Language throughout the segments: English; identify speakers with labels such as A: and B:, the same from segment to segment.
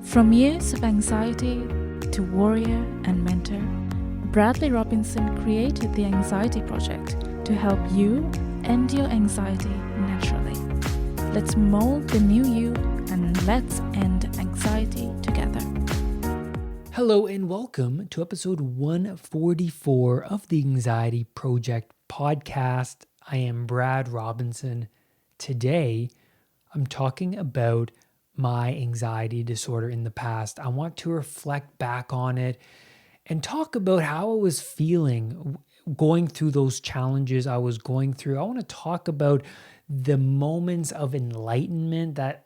A: From years of anxiety to warrior and mentor, Bradley Robinson created the Anxiety Project to help you end your anxiety naturally. Let's mold the new you and let's end anxiety together.
B: Hello and welcome to episode 144 of the Anxiety Project podcast. I am Brad Robinson. Today, I'm talking about my anxiety disorder in the past. I want to reflect back on it and talk about how I was feeling going through those challenges I was going through. I want to talk about the moments of enlightenment that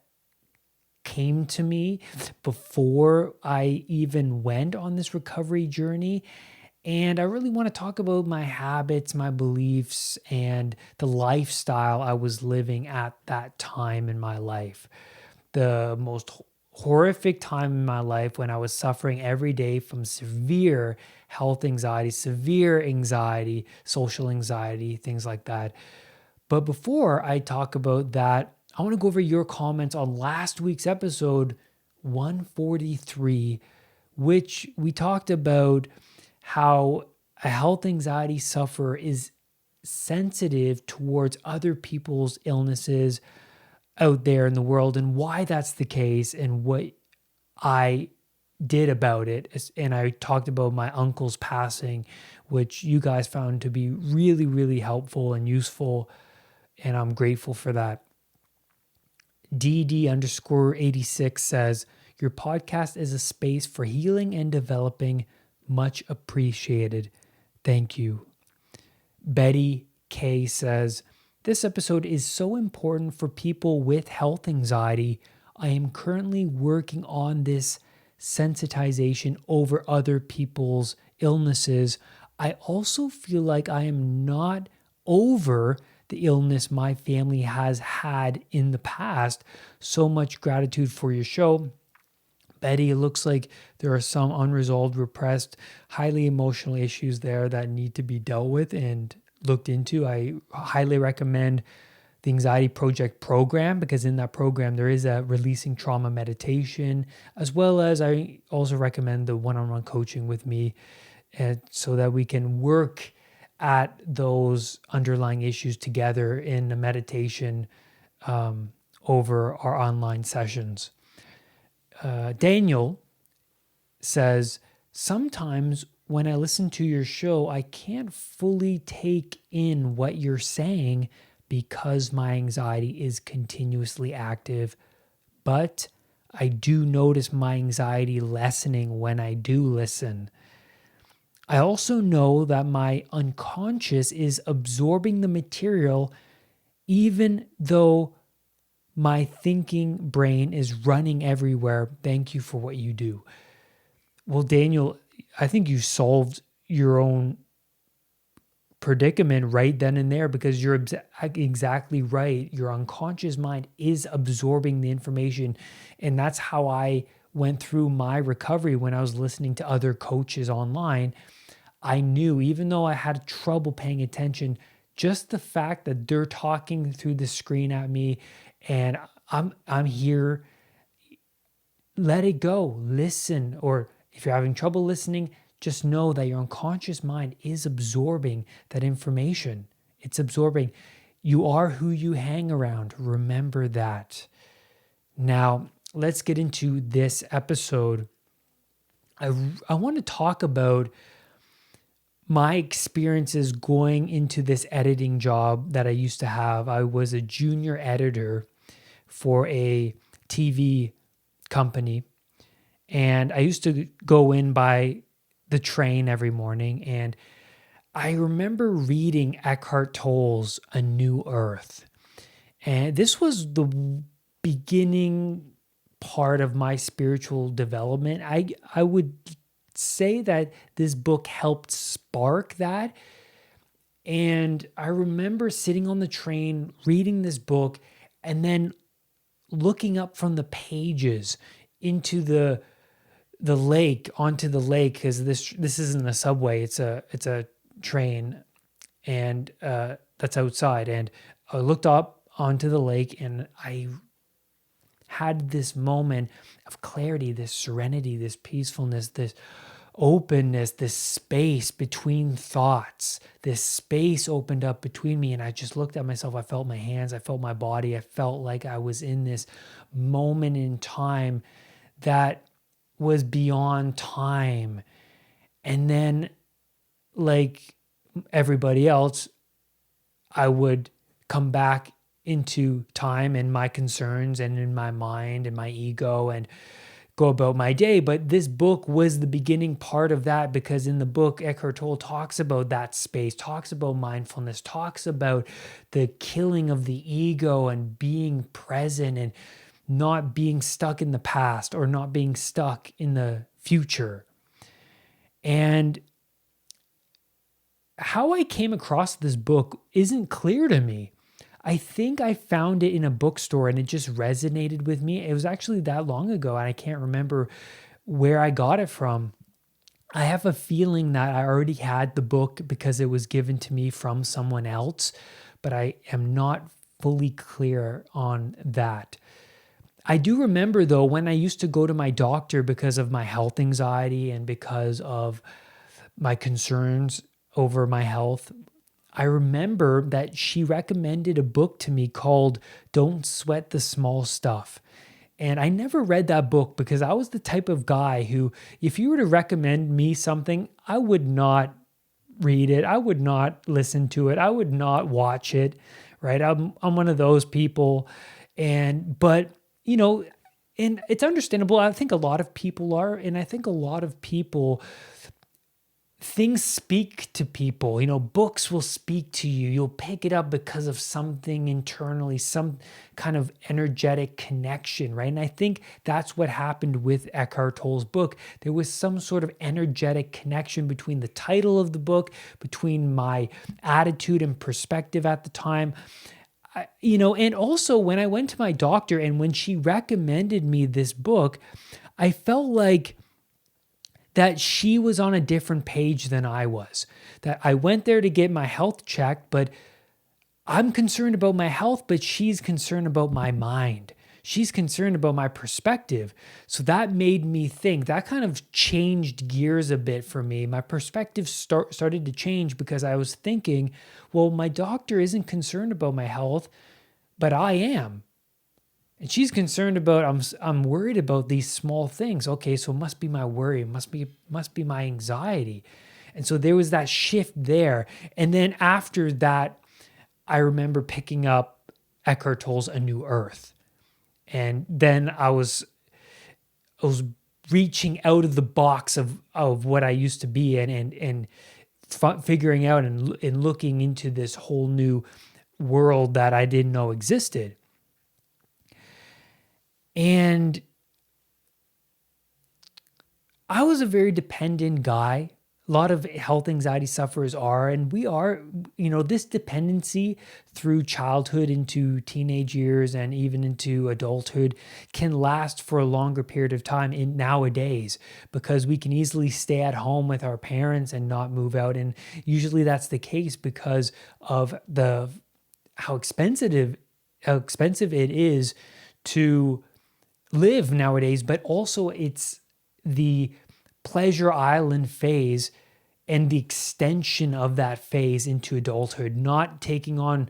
B: came to me before I even went on this recovery journey. And I really want to talk about my habits, my beliefs, and the lifestyle I was living at that time in my life. The most horrific time in my life when I was suffering every day from severe health anxiety, severe anxiety, social anxiety, things like that. But before I talk about that, I want to go over your comments on last week's episode 143, which we talked about how a health anxiety sufferer is sensitive towards other people's illnesses out there in the world and why that's the case and what I did about it. And I talked about my uncle's passing, which you guys found to be really, really helpful and useful. And I'm grateful for that. DD_86 says, your podcast is a space for healing and developing. Much appreciated. Thank you. Betty K says, this episode is so important for people with health anxiety. I am currently working on this sensitization over other people's illnesses. I also feel like I am not over the illness my family has had in the past. So much gratitude for your show. Betty, it looks like there are some unresolved, repressed, highly emotional issues there that need to be dealt with and looked into. I highly recommend the Anxiety Project program because in that program there is a releasing trauma meditation, as well as I also recommend the one-on-one coaching with me so that we can work at those underlying issues together in a meditation over our online sessions. Daniel says, sometimes when I listen to your show, I can't fully take in what you're saying because my anxiety is continuously active, but I do notice my anxiety lessening when I do listen. I also know that my unconscious is absorbing the material even though my thinking brain is running everywhere. Thank you for what you do. Well, Daniel, I think you solved your own predicament right then and there because you're exactly right. Your unconscious mind is absorbing the information. And that's how I went through my recovery when I was listening to other coaches online. I knew, even though I had trouble paying attention, just the fact that they're talking through the screen at me and I'm here, let it go, listen. Or if you're having trouble listening, just know that your unconscious mind is absorbing that information. It's absorbing. You are who you hang around. Remember that. Now, let's get into this episode. I want to talk about my experiences going into this editing job that I used to have. I was a junior editor for a TV company, and I used to go in by the train every morning, and I remember reading Eckhart Tolle's A New Earth. And this was the beginning part of my spiritual development. I would say that this book helped spark that. And I remember sitting on the train, reading this book, and then looking up from the pages into the lake, onto the lake, because this isn't a subway, it's a train, and that's outside. And I looked up onto the lake, and I had this moment of clarity, this serenity, this peacefulness, this openness, this space between thoughts. This space opened up between me, and I just looked at myself. I felt my hands, I felt my body. I felt like I was in this moment in time that was beyond time. And then, like everybody else, I would come back into time and my concerns and in my mind and my ego and go about my day. But this book was the beginning part of that, because in the book, Eckhart Tolle talks about that space, talks about mindfulness, talks about the killing of the ego and being present and not being stuck in the past or not being stuck in the future. And how I came across this book isn't clear to me. I think I found it in a bookstore and it just resonated with me. It was actually that long ago and I can't remember where I got it from. I have a feeling that I already had the book because it was given to me from someone else, but I am not fully clear on that. I do remember though, when I used to go to my doctor because of my health anxiety and because of my concerns over my health, I remember that she recommended a book to me called Don't Sweat the Small Stuff. And I never read that book because I was the type of guy who, if you were to recommend me something, I would not read it. I would not listen to it. I would not watch it, right? I'm one of those people. But and it's understandable. I think a lot of people are, and I think a lot of people, things speak to people. Books will speak to you. You'll pick it up because of something internally, some kind of energetic connection, right? And I think that's what happened with Eckhart Tolle's book. There was some sort of energetic connection between the title of the book, between my attitude and perspective at the time. And also when I went to my doctor and when she recommended me this book, I felt like that she was on a different page than I was. That I went there to get my health checked, but I'm concerned about my health, but she's concerned about my mind. She's concerned about my perspective. So that made me think. That kind of changed gears a bit for me. My perspective started to change because I was thinking, well, my doctor isn't concerned about my health, but I am. And she's concerned about, I'm worried about these small things. Okay, so it must be my worry. It must be my anxiety. And so there was that shift there. And then after that, I remember picking up Eckhart Tolle's A New Earth. And then I was reaching out of the box of what I used to be and figuring out and looking into this whole new world that I didn't know existed. And I was a very dependent guy. A lot of health anxiety sufferers are, and we are, this dependency through childhood into teenage years and even into adulthood can last for a longer period of time nowadays, because we can easily stay at home with our parents and not move out. And usually that's the case because of how expensive it is to live nowadays, but also it's the pleasure island phase and the extension of that phase into adulthood, not taking on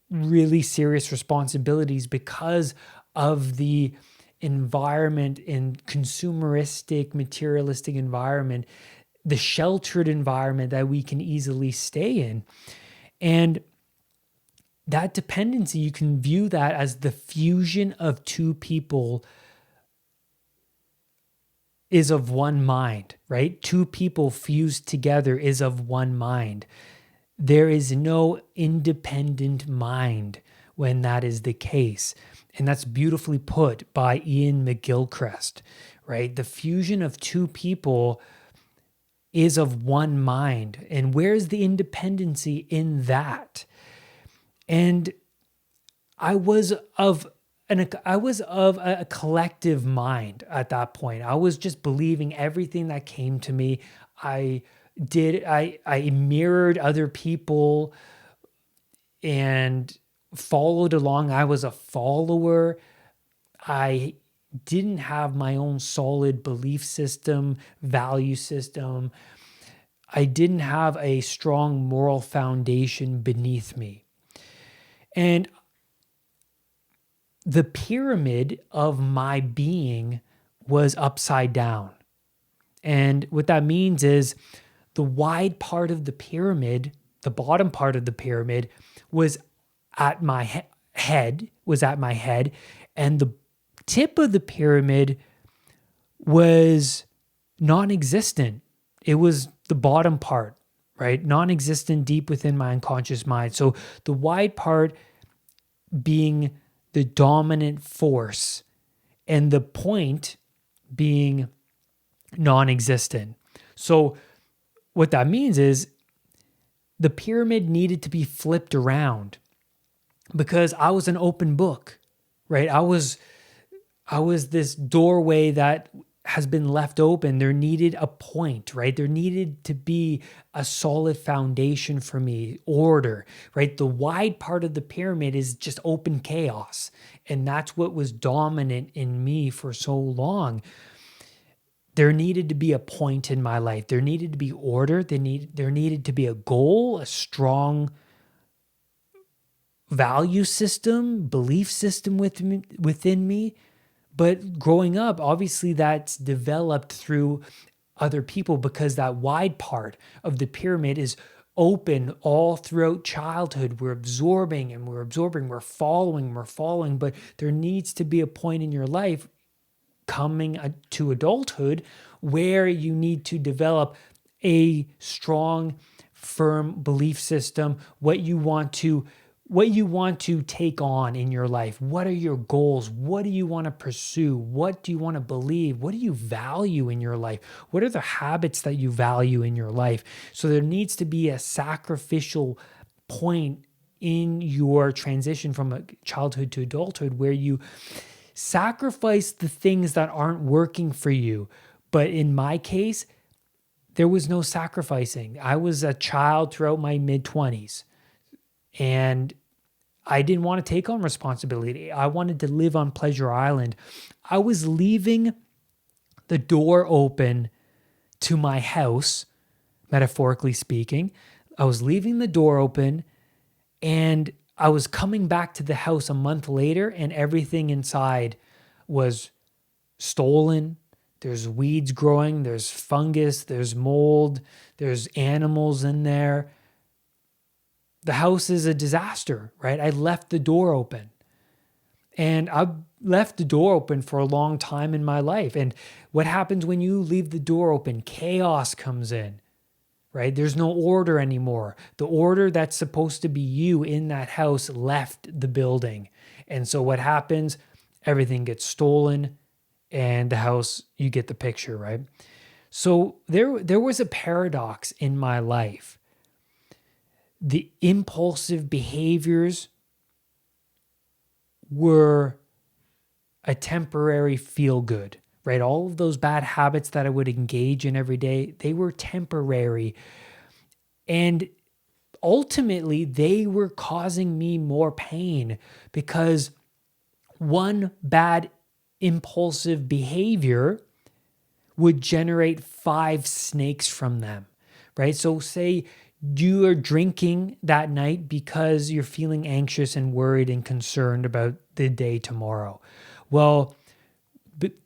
B: really serious responsibilities because of the environment and consumeristic, materialistic environment, the sheltered environment that we can easily stay in. And that dependency, you can view that as the fusion of two people is of one mind, right? Two people fused together is of one mind. There is no independent mind when that is the case. And that's beautifully put by Ian McGilchrist, right? The fusion of two people is of one mind. And where's the independency in that? And I was of a collective mind at that point. I was just believing everything that came to me. I mirrored other people and followed along. I was a follower. I didn't have my own solid belief system, value system. I didn't have a strong moral foundation beneath me. And the pyramid of my being was upside down. And what that means is the wide part of the pyramid, the bottom part of the pyramid, was at my head, and the tip of the pyramid was non-existent. It was the bottom part, right? Non-existent deep within my unconscious mind. So the wide part being the dominant force and the point being non-existent. So what that means is the pyramid needed to be flipped around because I was an open book, right? I was this doorway that has been left open. There needed a point, right? There needed to be a solid foundation for me, order, right? The wide part of the pyramid is just open chaos. And that's what was dominant in me for so long. There needed to be a point in my life. There needed to be order. There needed to be a goal, a strong value system, belief system within me. But growing up, obviously that's developed through other people because that wide part of the pyramid is open all throughout childhood. We're absorbing, we're following, but there needs to be a point in your life coming to adulthood where you need to develop a strong, firm belief system, what you want to take on in your life. What are your goals? What do you want to pursue? What do you want to believe? What do you value in your life? What are the habits that you value in your life? So there needs to be a sacrificial point in your transition from a childhood to adulthood where you sacrifice the things that aren't working for you. But in my case, there was no sacrificing. I was a child throughout my mid-20s. And I didn't want to take on responsibility. I wanted to live on Pleasure Island. I was leaving the door open to my house, metaphorically speaking. I was leaving the door open and I was coming back to the house a month later and everything inside was stolen. There's weeds growing, there's fungus, there's mold, there's animals in there. The house is a disaster, right? I left the door open. And I've left the door open for a long time in my life. And what happens when you leave the door open? Chaos comes in, right? There's no order anymore. The order that's supposed to be you in that house left the building. And so what happens? Everything gets stolen and the house, you get the picture, right? So there was a paradox in my life. The impulsive behaviors were a temporary feel good, right? All of those bad habits that I would engage in every day, they were temporary. And ultimately, they were causing me more pain because one bad impulsive behavior would generate 5 snakes from them, right? So say you are drinking that night because you're feeling anxious and worried and concerned about the day tomorrow. Well,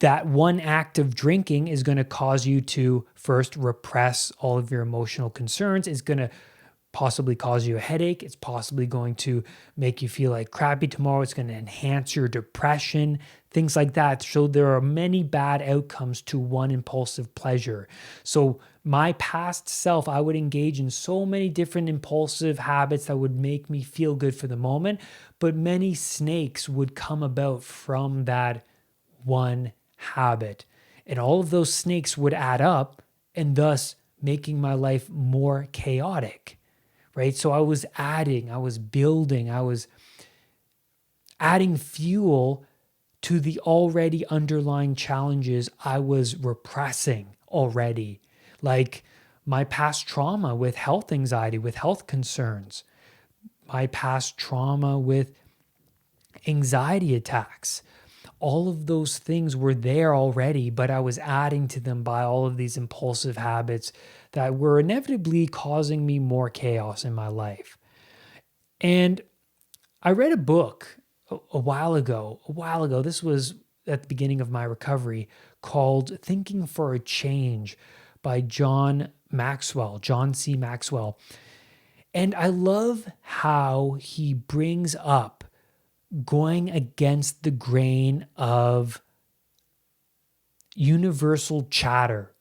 B: that one act of drinking is going to cause you to first repress all of your emotional concerns. It's going to possibly cause you a headache. It's possibly going to make you feel like crappy tomorrow. It's going to enhance your depression, things like that. So there are many bad outcomes to one impulsive pleasure. So my past self, I would engage in so many different impulsive habits that would make me feel good for the moment, but many snakes would come about from that one habit. And all of those snakes would add up and thus making my life more chaotic. Right? So I was building, I was adding fuel to the already underlying challenges I was repressing already. Like my past trauma with health anxiety, with health concerns, my past trauma with anxiety attacks. all of those things were there already, but I was adding to them by all of these impulsive habits that were inevitably causing me more chaos in my life. And I read a book a while ago. This was at the beginning of my recovery, called Thinking for a Change by John C. Maxwell. And I love how he brings up going against the grain of universal chatter,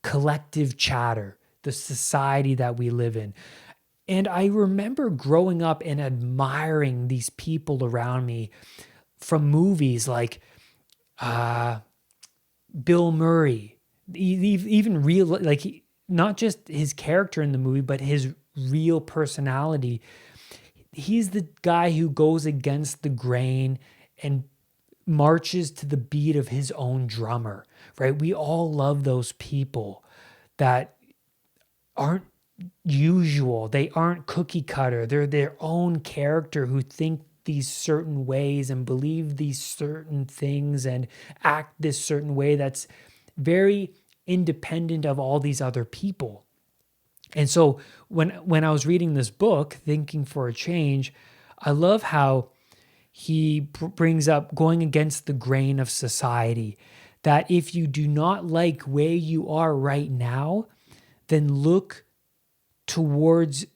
B: collective chatter, the society that we live in. And I remember growing up and admiring these people around me from movies like Bill Murray, even real, like not just his character in the movie, but his real personality. He's the guy who goes against the grain and marches to the beat of his own drummer, right? We all love those people that aren't usual. They aren't cookie cutter. They're their own character who think these certain ways and believe these certain things and act this certain way that's very independent of all these other people. And so when I was reading this book, Thinking for a Change, I love how he brings up going against the grain of society, that if you do not like where you are right now, then look towards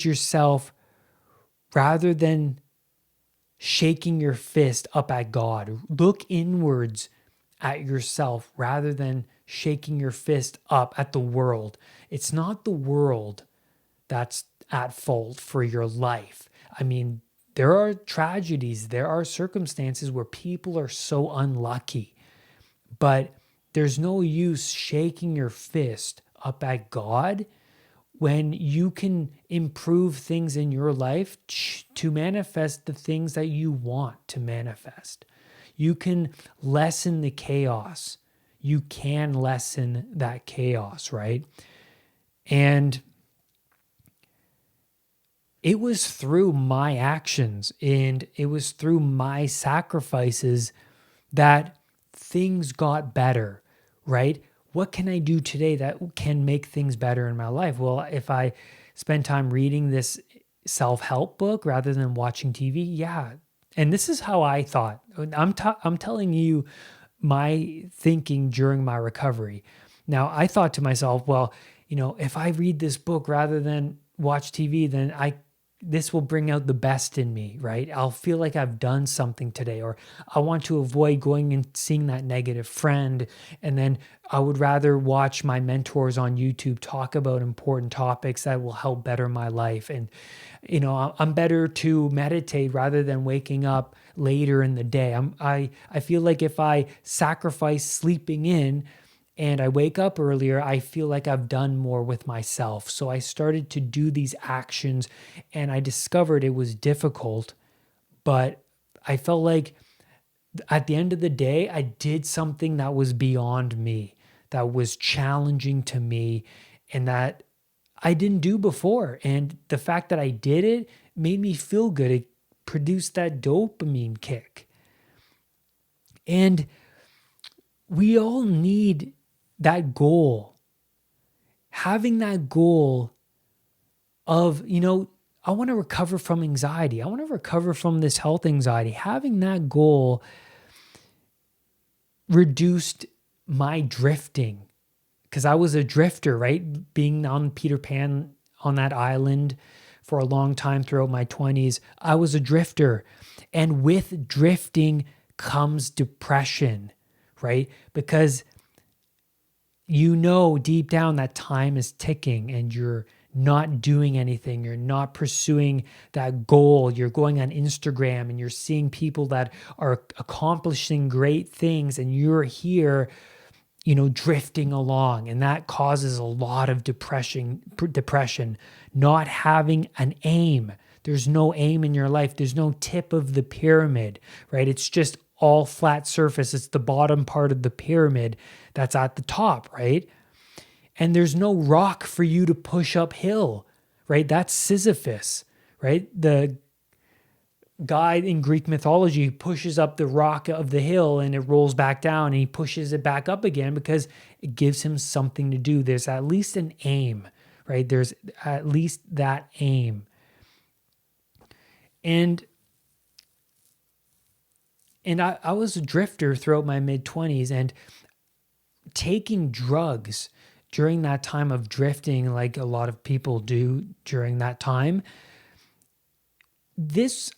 B: yourself rather than shaking your fist up at God. Look inwards at yourself rather than shaking your fist up at the world. It's not the world that's at fault for your life. I mean, there are tragedies, there are circumstances where people are so unlucky, but there's no use shaking your fist up at God when you can improve things in your life to manifest the things that you want to manifest. You can lessen the chaos. You can lessen that chaos, right? And it was through my actions and it was through my sacrifices that things got better, right? What can I do today that can make things better in my life? Well, if I spend time reading this self-help book rather than watching TV, yeah. And this is how I thought. I'm telling you my thinking during my recovery. Now, I thought to myself, well, if I read this book rather than watch TV, then this will bring out the best in me, right? I'll feel like I've done something today, or I want to avoid going and seeing that negative friend. And then I would rather watch my mentors on YouTube talk about important topics that will help better my life. And, I'm better to meditate rather than waking up later in the day. I feel like if I sacrifice sleeping in and I wake up earlier, I feel like I've done more with myself. So I started to do these actions and I discovered it was difficult, but I felt like at the end of the day, I did something that was beyond me, that was challenging to me, and that I didn't do before. And the fact that I did it made me feel good. It produced that dopamine kick. And we all need that goal, having that goal of, I want to recover from anxiety. I want to recover from this health anxiety. Having that goal reduced my drifting, because I was a drifter, right? Being on Peter Pan on that island for a long time throughout my 20s, I was a drifter. And with drifting comes depression, right? Because deep down that time is ticking and you're not doing anything. You're not pursuing that goal. You're going on Instagram and you're seeing people that are accomplishing great things and you're here, drifting along. And that causes a lot of depression, not having an aim. There's no aim in your life. There's no tip of the pyramid, right? It's just all flat surface. It's the bottom part of the pyramid that's at the top, right? And there's no rock for you to push uphill, right? That's Sisyphus, right? The guy in Greek mythology pushes up the rock of the hill and it rolls back down, and he pushes it back up again because it gives him something to do. There's at least an aim, right? There's at least that aim. And I was a drifter throughout my mid-20s, and taking drugs during that time of drifting, like a lot of people do during that time,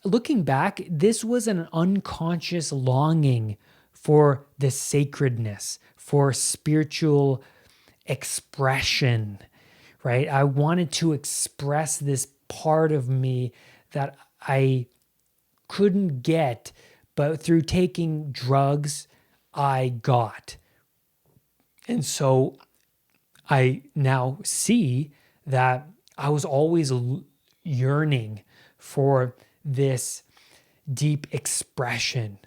B: looking back, this was an unconscious longing for the sacredness, for spiritual expression, right? I wanted to express this part of me that I couldn't get, but through taking drugs, I got. And so I now see that I was always yearning for this deep expression.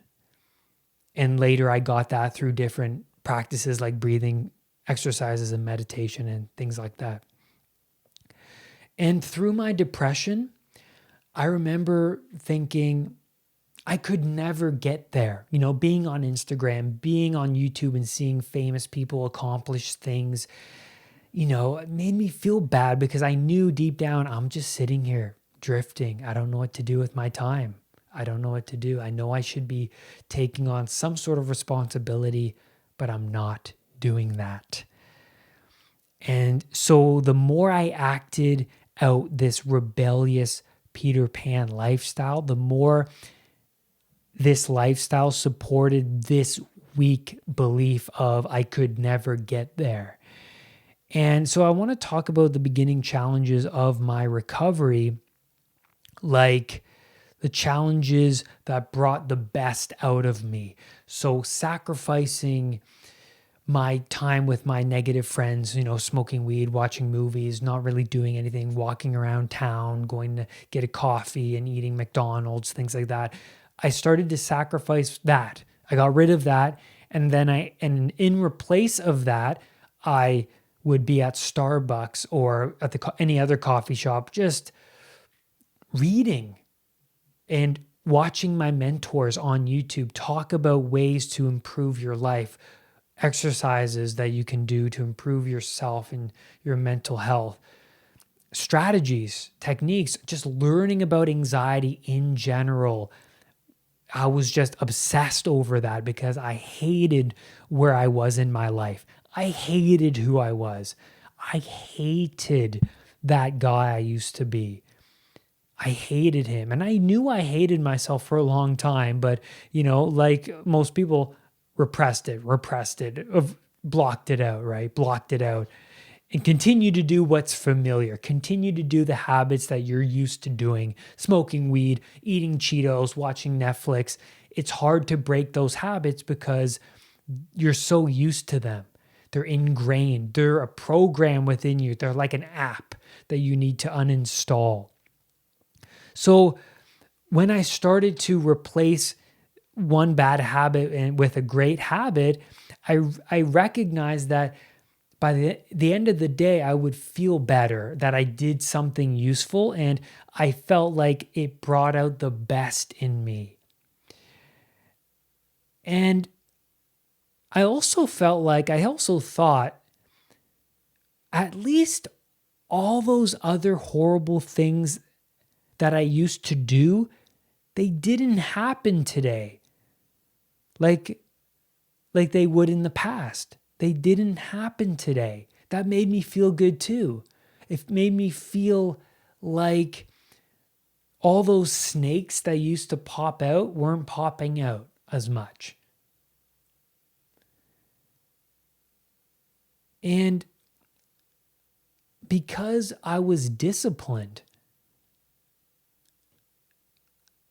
B: And later I got that through different practices like breathing exercises and meditation and things like that. And through my depression, I remember thinking I could never get there. You know, being on Instagram, being on YouTube and seeing famous people accomplish things, you know, it made me feel bad because I knew deep down I'm just sitting here drifting. I don't know what to do with my time. I don't know what to do. I know I should be taking on some sort of responsibility, but I'm not doing that. And so the more I acted out this rebellious Peter Pan lifestyle, the more this lifestyle supported this weak belief of I could never get there. And so I want to talk about the beginning challenges of my recovery, like the challenges that brought the best out of me. So sacrificing my time with my negative friends, you know, smoking weed, watching movies, not really doing anything, walking around town, going to get a coffee and eating McDonald's, things like that. I started to sacrifice that. I got rid of that. And then in replace of that, I would be at Starbucks or at any other coffee shop, just reading and watching my mentors on YouTube talk about ways to improve your life, exercises that you can do to improve yourself and your mental health, strategies, techniques, just learning about anxiety in general. I was just obsessed over that because I hated where I was in my life. I hated who I was. I hated that guy I used to be. I hated him. And I knew I hated myself for a long time, but, you know, like most people, repressed it, blocked it out, right? Blocked it out. And continue to do what's familiar. Continue to do the habits that you're used to doing. Smoking weed, eating Cheetos, watching Netflix. It's hard to break those habits because you're so used to them. They're ingrained. They're a program within you. They're like an app that you need to uninstall. So when I started to replace one bad habit with a great habit, I recognized that by the end of the day, I would feel better that I did something useful, and I felt like it brought out the best in me. And I also thought at least all those other horrible things that I used to do, they didn't happen today. Like they would in the past. They didn't happen today. That made me feel good too. It made me feel like all those snakes that used to pop out weren't popping out as much. And because I was disciplined,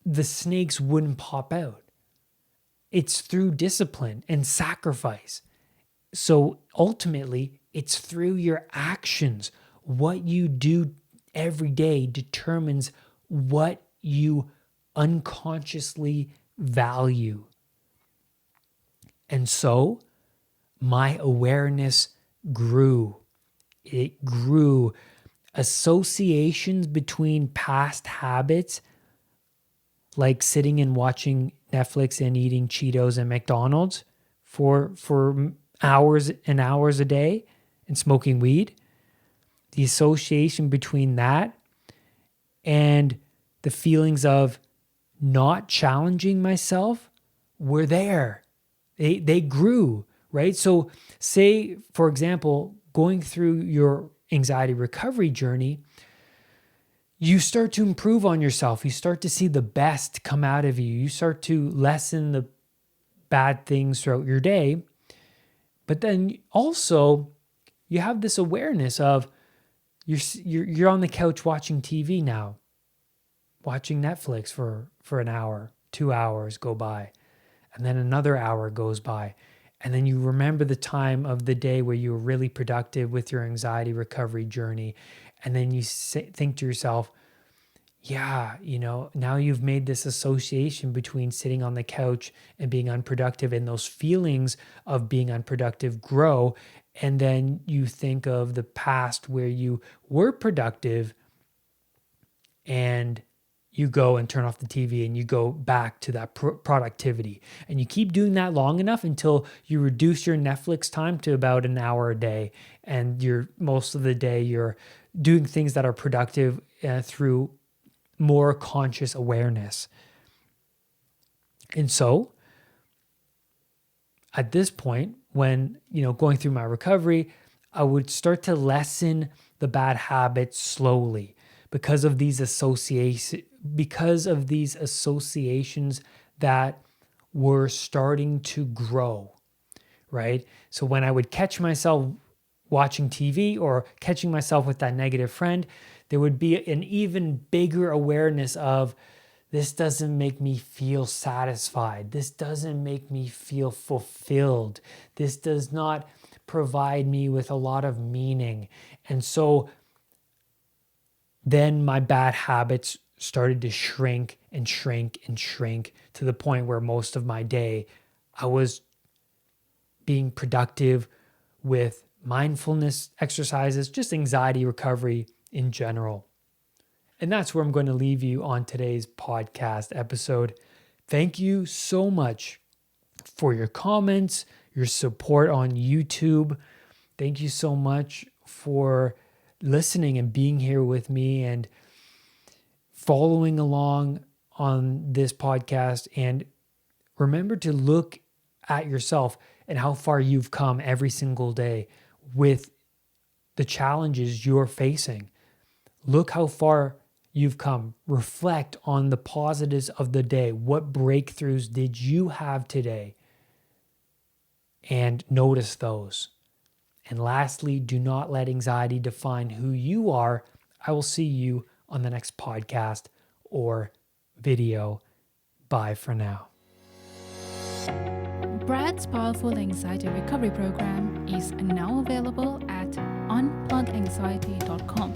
B: the snakes wouldn't pop out. It's through discipline and sacrifice. So ultimately, it's through your actions. What you do every day determines what you unconsciously value. And so my awareness grew. It grew. Associations between past habits like sitting and watching Netflix and eating Cheetos and McDonald's for hours and hours a day and smoking weed, the association between that and the feelings of not challenging myself were there. They grew, right? So say, for example, going through your anxiety recovery journey, you start to improve on yourself. You start to see the best come out of you. You start to lessen the bad things throughout your day. But then also you have this awareness of you're on the couch watching TV now, watching Netflix for an hour, 2 hours go by, and then another hour goes by. And then you remember the time of the day where you were really productive with your anxiety recovery journey. And then you think to yourself, yeah, now you've made this association between sitting on the couch and being unproductive, and those feelings of being unproductive grow. And then you think of the past where you were productive and you go and turn off the TV and you go back to that productivity. And you keep doing that long enough until you reduce your Netflix time to about an hour a day. And most of the day you're doing things that are productive through more conscious awareness. And so at this point, when, going through my recovery, I would start to lessen the bad habits slowly because of these associations that were starting to grow, right? So when I would catch myself watching TV or catching myself with that negative friend, there would be an even bigger awareness of, this doesn't make me feel satisfied. This doesn't make me feel fulfilled. This does not provide me with a lot of meaning. And so then my bad habits started to shrink and shrink and shrink to the point where most of my day I was being productive with mindfulness exercises, just anxiety recovery in general. And that's where I'm going to leave you on today's podcast episode. Thank you so much for your comments, your support on YouTube. Thank you so much for listening and being here with me and following along on this podcast. And remember to look at yourself and how far you've come every single day with the challenges you're facing. Look how far you've come. Reflect on the positives of the day. What breakthroughs did you have today? And notice those. And lastly, do not let anxiety define who you are. I will see you on the next podcast or video. Bye for now.
A: Brad's powerful anxiety recovery program is now available at unpluganxiety.com.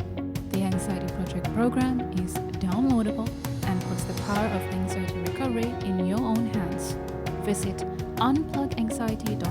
A: The Anxiety Project program is downloadable and puts the power of anxiety recovery in your own hands. Visit unpluganxiety.com